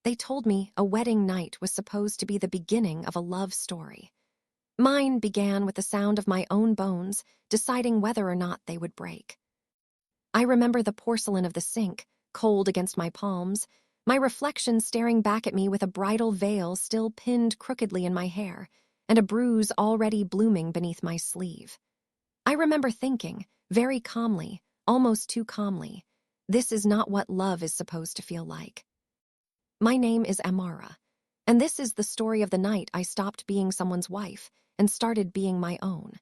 They told me a wedding night was supposed to be the beginning of a love story. Mine began with the sound of my own bones deciding whether or not they would break. I remember the porcelain of the sink, cold against my palms, my reflection staring back at me with a bridal veil still pinned crookedly in my hair, and a bruise already blooming beneath my sleeve. I remember thinking, very calmly, almost too calmly, this is not what love is supposed to feel like. My name is Amara, and this is the story of the night I stopped being someone's wife and started being my own.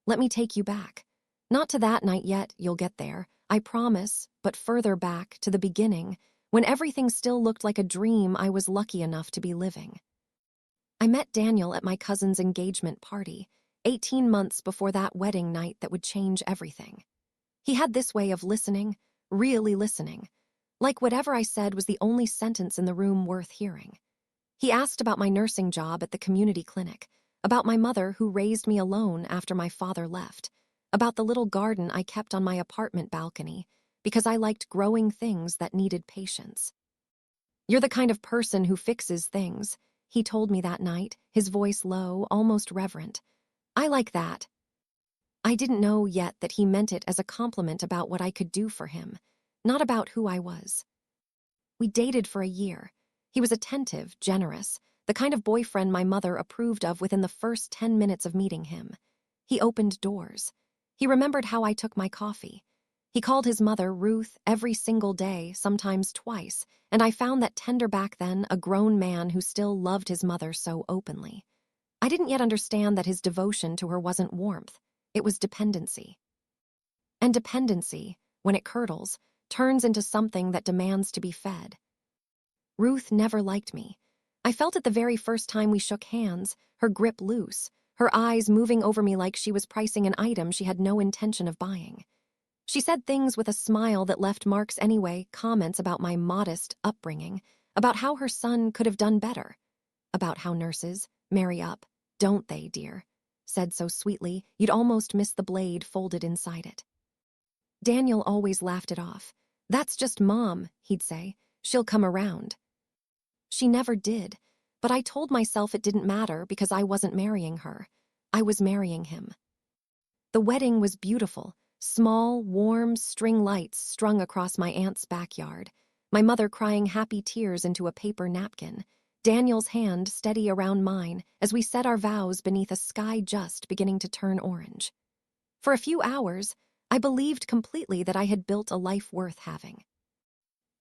Let me take you back. Not to that night yet, you'll get there, I promise, but further back to the beginning, when everything still looked like a dream I was lucky enough to be living. I met Daniel at my cousin's engagement party, 18 months before that wedding night that would change everything. He had this way of listening, really listening, like whatever I said was the only sentence in the room worth hearing. He asked about my nursing job at the community clinic, about my mother who raised me alone after my father left, about the little garden I kept on my apartment balcony because I liked growing things that needed patience. You're the kind of person who fixes things, he told me that night, his voice low, almost reverent. I like that. I didn't know yet that he meant it as a compliment about what I could do for him, not about who I was. We dated for a year. He was attentive, generous, the kind of boyfriend my mother approved of within the first 10 minutes of meeting him. He opened doors. He remembered how I took my coffee. He called his mother Ruth every single day, sometimes twice, and I found that tender back then, a grown man who still loved his mother so openly. I didn't yet understand that his devotion to her wasn't warmth, it was dependency. And dependency, when it curdles, turns into something that demands to be fed. Ruth never liked me. I felt it the very first time we shook hands, her grip loose, her eyes moving over me like she was pricing an item she had no intention of buying. She said things with a smile that left marks anyway, comments about my modest upbringing, about how her son could have done better, about how nurses marry up, don't they, dear? Said so sweetly, you'd almost miss the blade folded inside it. Daniel always laughed it off. That's just Mom, he'd say. She'll come around. She never did, but I told myself it didn't matter because I wasn't marrying her. I was marrying him. The wedding was beautiful, small, warm string lights strung across my aunt's backyard, my mother crying happy tears into a paper napkin, Daniel's hand steady around mine as we said our vows beneath a sky just beginning to turn orange. For a few hours, I believed completely that I had built a life worth having.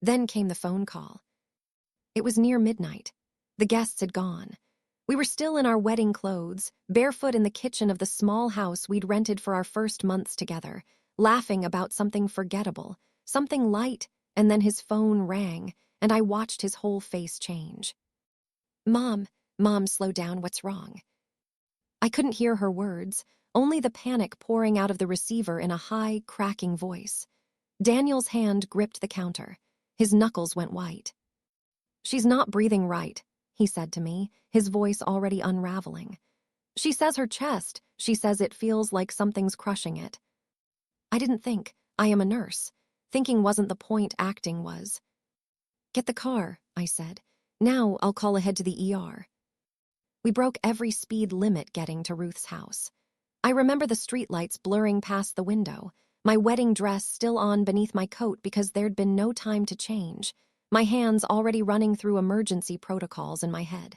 Then came the phone call. It was near midnight. The guests had gone. We were still in our wedding clothes, barefoot in the kitchen of the small house we'd rented for our first months together, laughing about something forgettable, something light, and then his phone rang, and I watched his whole face change. Mom, slow down, what's wrong? I couldn't hear her words, only the panic pouring out of the receiver in a high, cracking voice. Daniel's hand gripped the counter. His knuckles went white. She's not breathing right, he said to me, his voice already unraveling. She says her chest, she says it feels like something's crushing it. I didn't think. I am a nurse. Thinking wasn't the point, acting was. Get the car, I said. Now I'll call ahead to the ER. We broke every speed limit getting to Ruth's house. I remember the streetlights blurring past the window, my wedding dress still on beneath my coat because there'd been no time to change, my hands already running through emergency protocols in my head.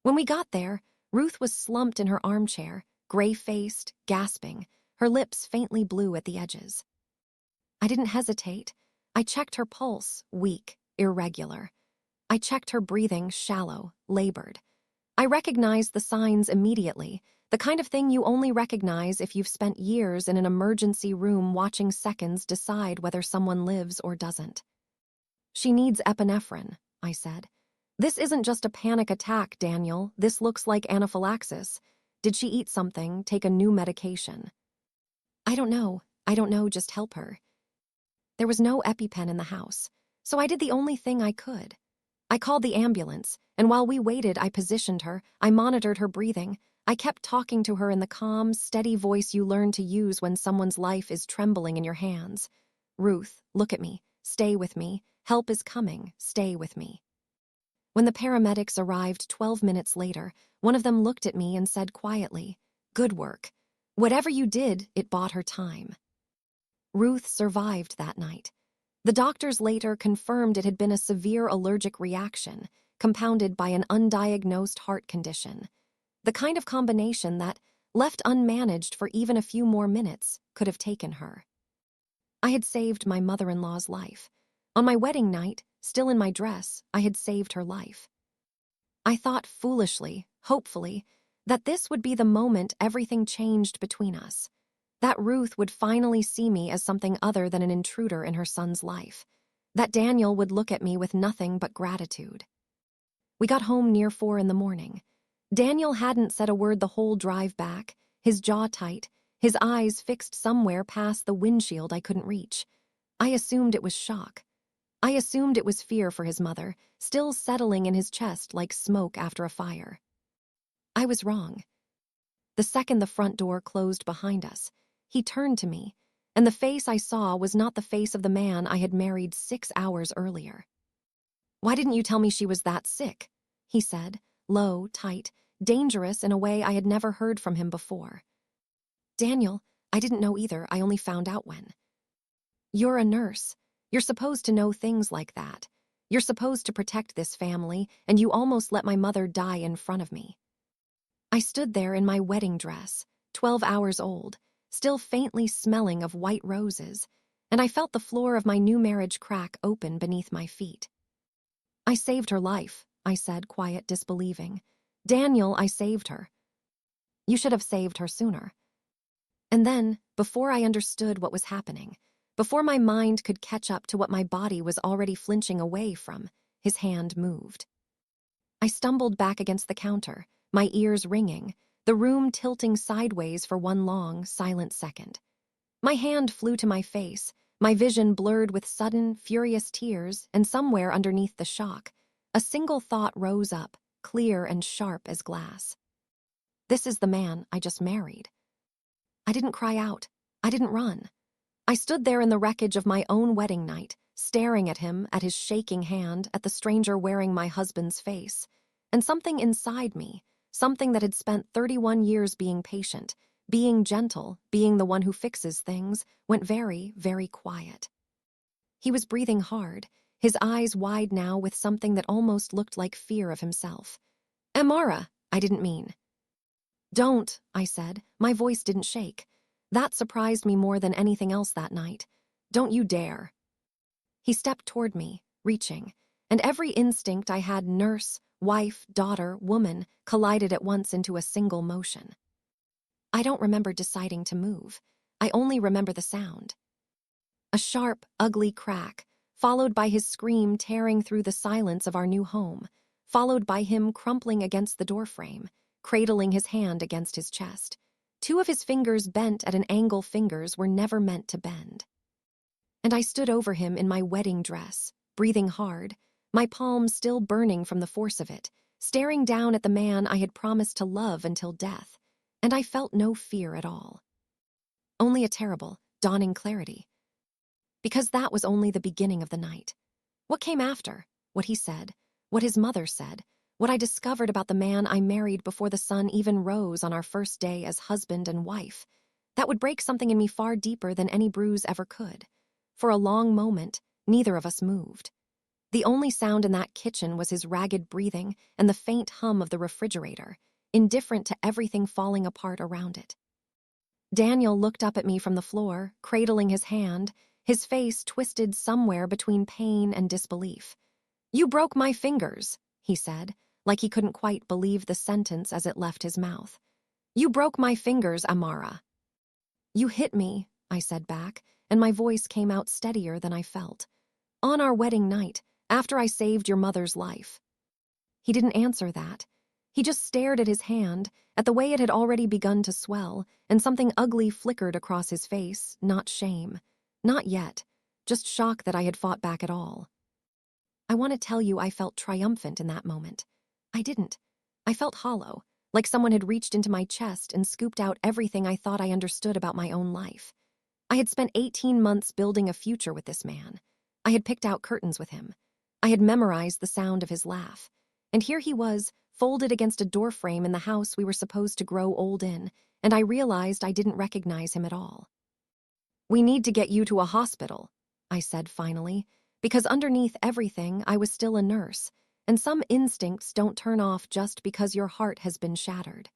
When we got there, Ruth was slumped in her armchair, gray-faced, gasping, her lips faintly blue at the edges. I didn't hesitate. I checked her pulse, weak, irregular. I checked her breathing, shallow, labored. I recognized the signs immediately, the kind of thing you only recognize if you've spent years in an emergency room watching seconds decide whether someone lives or doesn't. She needs epinephrine, I said. This isn't just a panic attack, Daniel. This looks like anaphylaxis. Did she eat something, take a new medication? I don't know, just help her. There was no EpiPen in the house, so I did the only thing I could. I called the ambulance, and while we waited, I positioned her, I monitored her breathing, I kept talking to her in the calm, steady voice you learn to use when someone's life is trembling in your hands. Ruth, look at me, stay with me, help is coming, stay with me. When the paramedics arrived 12 minutes later, one of them looked at me and said quietly, "Good work. Whatever you did, it bought her time." Ruth survived that night. The doctors later confirmed it had been a severe allergic reaction, compounded by an undiagnosed heart condition. The kind of combination that, left unmanaged for even a few more minutes, could have taken her. I had saved my mother-in-law's life. On my wedding night, still in my dress, I had saved her life. I thought foolishly, hopefully, that this would be the moment everything changed between us. That Ruth would finally see me as something other than an intruder in her son's life. That Daniel would look at me with nothing but gratitude. We got home near 4 in the morning. Daniel hadn't said a word the whole drive back, his jaw tight, his eyes fixed somewhere past the windshield I couldn't reach. I assumed it was shock. I assumed it was fear for his mother, still settling in his chest like smoke after a fire. I was wrong. The second the front door closed behind us, he turned to me, and the face I saw was not the face of the man I had married 6 hours earlier. "Why didn't you tell me she was that sick?" he said, low, tight, dangerous in a way I had never heard from him before. "Daniel, I didn't know either, I only found out when." "You're a nurse. You're supposed to know things like that. You're supposed to protect this family, and you almost let my mother die in front of me." I stood there in my wedding dress, 12 hours old, still faintly smelling of white roses, and I felt the floor of my new marriage crack open beneath my feet. "I saved her life," I said, quiet, disbelieving. "Daniel, I saved her." "You should have saved her sooner." And then, before I understood what was happening, before my mind could catch up to what my body was already flinching away from, his hand moved. I stumbled back against the counter, my ears ringing, the room tilting sideways for one long, silent second. My hand flew to my face, my vision blurred with sudden, furious tears, and somewhere underneath the shock, a single thought rose up, clear and sharp as glass. This is the man I just married. I didn't cry out. I didn't run. I stood there in the wreckage of my own wedding night, staring at him, at his shaking hand, at the stranger wearing my husband's face. And something inside me, something that had spent 31 years being patient, being gentle, being the one who fixes things, went very, very quiet. He was breathing hard, his eyes wide now with something that almost looked like fear of himself. "Amara, I didn't mean." "Don't," I said. My voice didn't shake. That surprised me more than anything else that night. "Don't you dare." He stepped toward me, reaching, and every instinct I had, nurse, wife, daughter, woman, collided at once into a single motion. I don't remember deciding to move. I only remember the sound. A sharp, ugly crack, followed by his scream tearing through the silence of our new home, followed by him crumpling against the doorframe, cradling his hand against his chest. 2 of his fingers bent at an angle fingers were never meant to bend. And I stood over him in my wedding dress, breathing hard, my palms still burning from the force of it, staring down at the man I had promised to love until death, and I felt no fear at all. Only a terrible, dawning clarity. Because that was only the beginning of the night. What came after? What he said, what his mother said, what I discovered about the man I married before the sun even rose on our first day as husband and wife, that would break something in me far deeper than any bruise ever could. For a long moment, neither of us moved. The only sound in that kitchen was his ragged breathing and the faint hum of the refrigerator, indifferent to everything falling apart around it. Daniel looked up at me from the floor, cradling his hand, his face twisted somewhere between pain and disbelief. "You broke my fingers," he said, like he couldn't quite believe the sentence as it left his mouth. "You broke my fingers, Amara." "You hit me," I said back, and my voice came out steadier than I felt. "On our wedding night, after I saved your mother's life." He didn't answer that. He just stared at his hand, at the way it had already begun to swell, and something ugly flickered across his face, not shame. Not yet, just shock that I had fought back at all. I want to tell you I felt triumphant in that moment. I didn't. I felt hollow, like someone had reached into my chest and scooped out everything I thought I understood about my own life. I had spent 18 months building a future with this man. I had picked out curtains with him. I had memorized the sound of his laugh. And here he was, folded against a doorframe in the house we were supposed to grow old in, and I realized I didn't recognize him at all. "We need to get you to a hospital," I said finally, because underneath everything I was still a nurse, and some instincts don't turn off just because your heart has been shattered.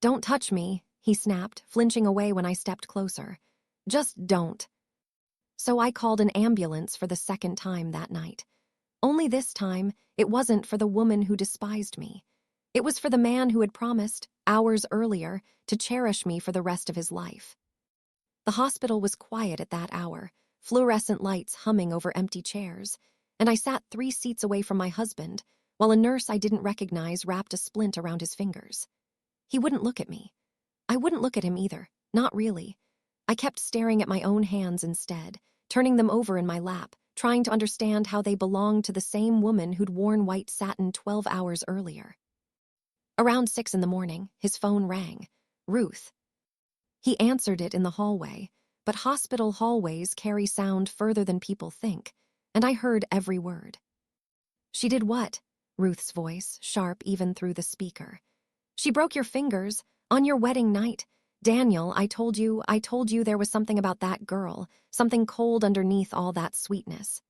"Don't touch me," he snapped, flinching away when I stepped closer. "Just don't." So I called an ambulance for the second time that night. Only this time, it wasn't for the woman who despised me. It was for the man who had promised, hours earlier, to cherish me for the rest of his life. The hospital was quiet at that hour, fluorescent lights humming over empty chairs, and I sat 3 seats away from my husband, while a nurse I didn't recognize wrapped a splint around his fingers. He wouldn't look at me. I wouldn't look at him either, not really. I kept staring at my own hands instead, turning them over in my lap, trying to understand how they belonged to the same woman who'd worn white satin 12 hours earlier. Around 6 in the morning, his phone rang. Ruth. He answered it in the hallway, but hospital hallways carry sound further than people think, and I heard every word. "She did what?" Ruth's voice, sharp even through the speaker. "She broke your fingers, on your wedding night. Daniel, I told you there was something about that girl, something cold underneath all that sweetness."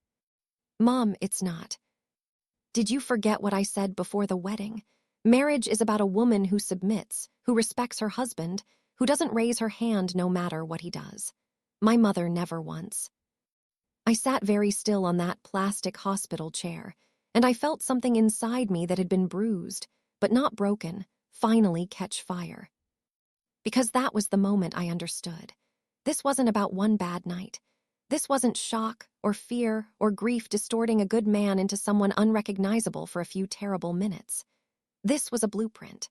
"Mom, it's not. Did you forget what I said before the wedding? Marriage is about a woman who submits, who respects her husband, who doesn't raise her hand no matter what he does. My mother never once." I sat very still on that plastic hospital chair, and I felt something inside me that had been bruised, but not broken, finally catch fire. Because that was the moment I understood. This wasn't about one bad night. This wasn't shock or fear or grief distorting a good man into someone unrecognizable for a few terrible minutes. This was a blueprint.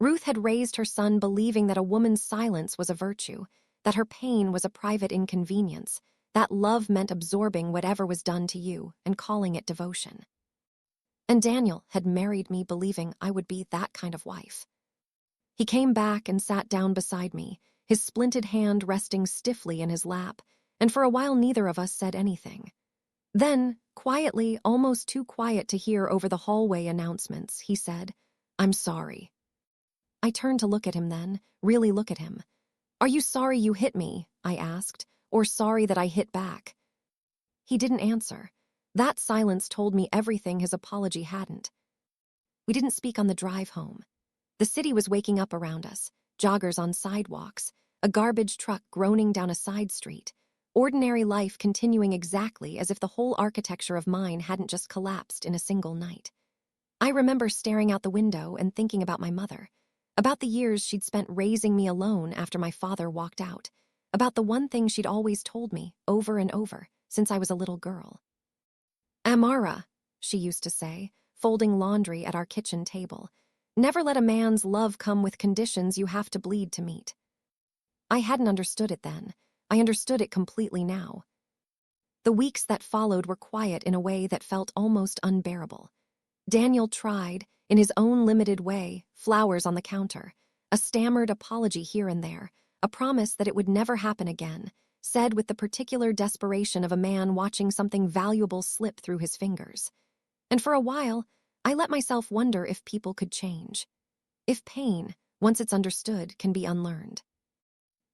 Ruth had raised her son believing that a woman's silence was a virtue, that her pain was a private inconvenience, that love meant absorbing whatever was done to you and calling it devotion. And Daniel had married me believing I would be that kind of wife. He came back and sat down beside me, his splinted hand resting stiffly in his lap, and for a while neither of us said anything. Then, quietly, almost too quiet to hear over the hallway announcements, he said, "I'm sorry." I turned to look at him then, really look at him. "Are you sorry you hit me?" I asked, "or sorry that I hit back?" He didn't answer. That silence told me everything his apology hadn't. We didn't speak on the drive home. The city was waking up around us, joggers on sidewalks, a garbage truck groaning down a side street, ordinary life continuing exactly as if the whole architecture of mine hadn't just collapsed in a single night. I remember staring out the window and thinking about my mother, about the years she'd spent raising me alone after my father walked out, about the one thing she'd always told me, over and over, since I was a little girl. "Amara," she used to say, folding laundry at our kitchen table, "never let a man's love come with conditions you have to bleed to meet." I hadn't understood it then. I understood it completely now. The weeks that followed were quiet in a way that felt almost unbearable. Daniel tried, in his own limited way, flowers on the counter, a stammered apology here and there, a promise that it would never happen again, said with the particular desperation of a man watching something valuable slip through his fingers. And for a while, I let myself wonder if people could change. If pain, once it's understood, can be unlearned.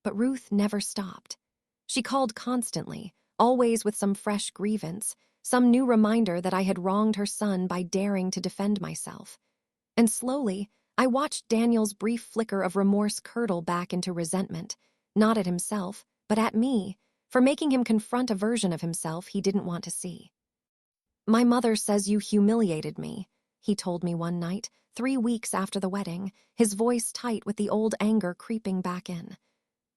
But Ruth never stopped. She called constantly, always with some fresh grievance, some new reminder that I had wronged her son by daring to defend myself. And slowly, I watched Daniel's brief flicker of remorse curdle back into resentment, not at himself, but at me, for making him confront a version of himself he didn't want to see. "My mother says you humiliated me," he told me one night, 3 weeks after the wedding, his voice tight with the old anger creeping back in.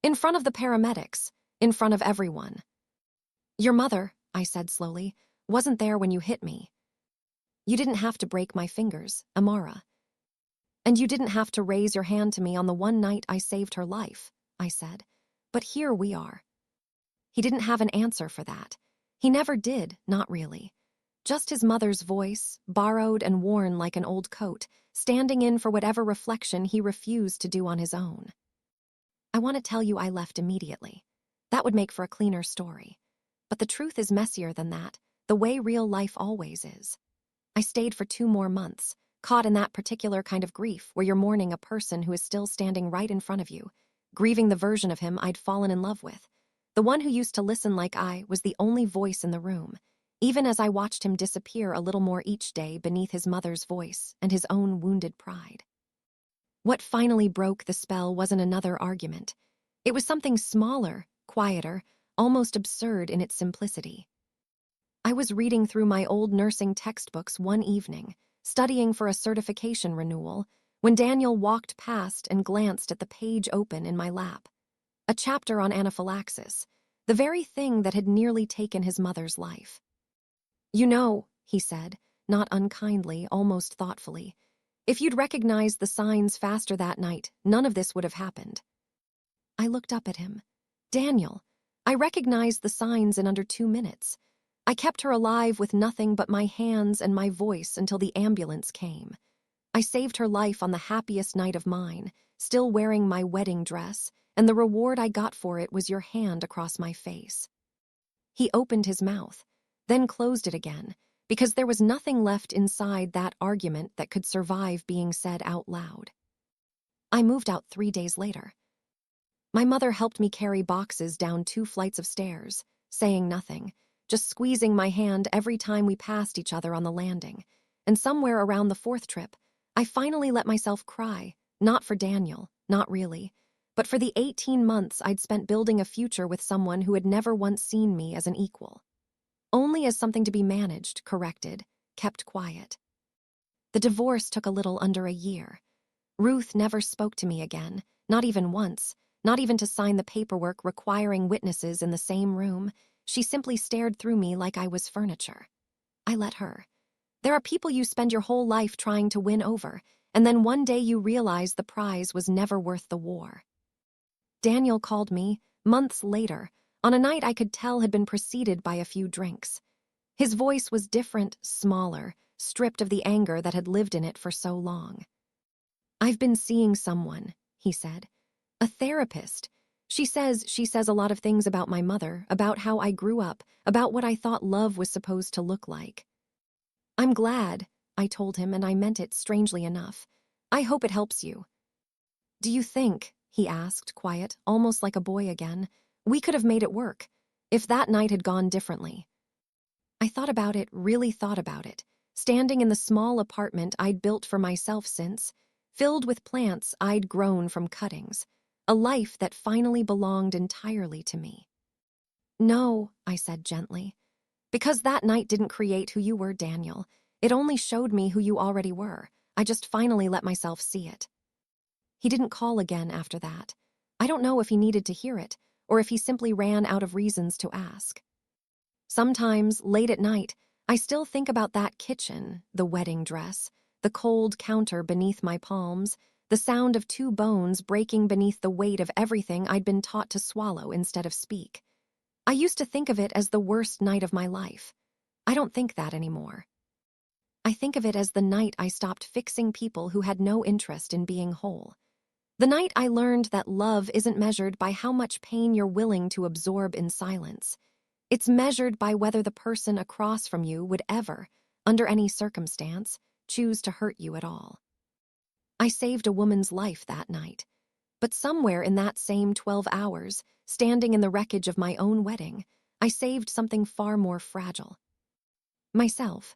"In front of the paramedics, in front of everyone." "Your mother," I said slowly, "wasn't there when you hit me. You didn't have to break my fingers, Amara. And you didn't have to raise your hand to me on the one night I saved her life," I said. "But here we are." He didn't have an answer for that. He never did, not really. Just his mother's voice, borrowed and worn like an old coat, standing in for whatever reflection he refused to do on his own. I want to tell you I left immediately. That would make for a cleaner story. But the truth is messier than that, the way real life always is. I stayed for 2 more months, caught in that particular kind of grief where you're mourning a person who is still standing right in front of you, grieving the version of him I'd fallen in love with. The one who used to listen like I was the only voice in the room, even as I watched him disappear a little more each day beneath his mother's voice and his own wounded pride. What finally broke the spell wasn't another argument. It was something smaller, quieter, almost absurd in its simplicity. I was reading through my old nursing textbooks one evening, studying for a certification renewal, when Daniel walked past and glanced at the page open in my lap. A chapter on anaphylaxis, the very thing that had nearly taken his mother's life. "You know," he said, not unkindly, almost thoughtfully, "if you'd recognized the signs faster that night, none of this would have happened." I looked up at him. "Daniel, I recognized the signs in under 2 minutes. I kept her alive with nothing but my hands and my voice until the ambulance came. I saved her life on the happiest night of mine, still wearing my wedding dress, and the reward I got for it was your hand across my face." He opened his mouth, then closed it again, because there was nothing left inside that argument that could survive being said out loud. I moved out 3 days later. My mother helped me carry boxes down 2 flights of stairs, saying nothing, just squeezing my hand every time we passed each other on the landing. And somewhere around the 4th trip, I finally let myself cry, not for Daniel, not really, but for the 18 months I'd spent building a future with someone who had never once seen me as an equal. Only as something to be managed, corrected, kept quiet. The divorce took a little under a year. Ruth never spoke to me again, not even once, not even to sign the paperwork requiring witnesses in the same room. She simply stared through me like I was furniture. I let her. There are people you spend your whole life trying to win over, and then one day you realize the prize was never worth the war. Daniel called me, months later, on a night I could tell had been preceded by a few drinks. His voice was different, smaller, stripped of the anger that had lived in it for so long. "I've been seeing someone," he said. "A therapist. She says a lot of things about my mother, about how I grew up, about what I thought love was supposed to look like." "I'm glad," I told him, and I meant it strangely enough. "I hope it helps you." "Do you think," he asked, quiet, almost like a boy again, "we could have made it work, if that night had gone differently?" I thought about it, really thought about it, standing in the small apartment I'd built for myself since, filled with plants I'd grown from cuttings, a life that finally belonged entirely to me. "No," I said gently, "because that night didn't create who you were, Daniel. It only showed me who you already were. I just finally let myself see it." He didn't call again after that. I don't know if he needed to hear it, or if he simply ran out of reasons to ask. Sometimes, late at night, I still think about that kitchen, the wedding dress, the cold counter beneath my palms, the sound of 2 bones breaking beneath the weight of everything I'd been taught to swallow instead of speak. I used to think of it as the worst night of my life. I don't think that anymore. I think of it as the night I stopped fixing people who had no interest in being whole. The night I learned that love isn't measured by how much pain you're willing to absorb in silence. It's measured by whether the person across from you would ever, under any circumstance, choose to hurt you at all. I saved a woman's life that night, but somewhere in that same 12 hours, standing in the wreckage of my own wedding, I saved something far more fragile. Myself.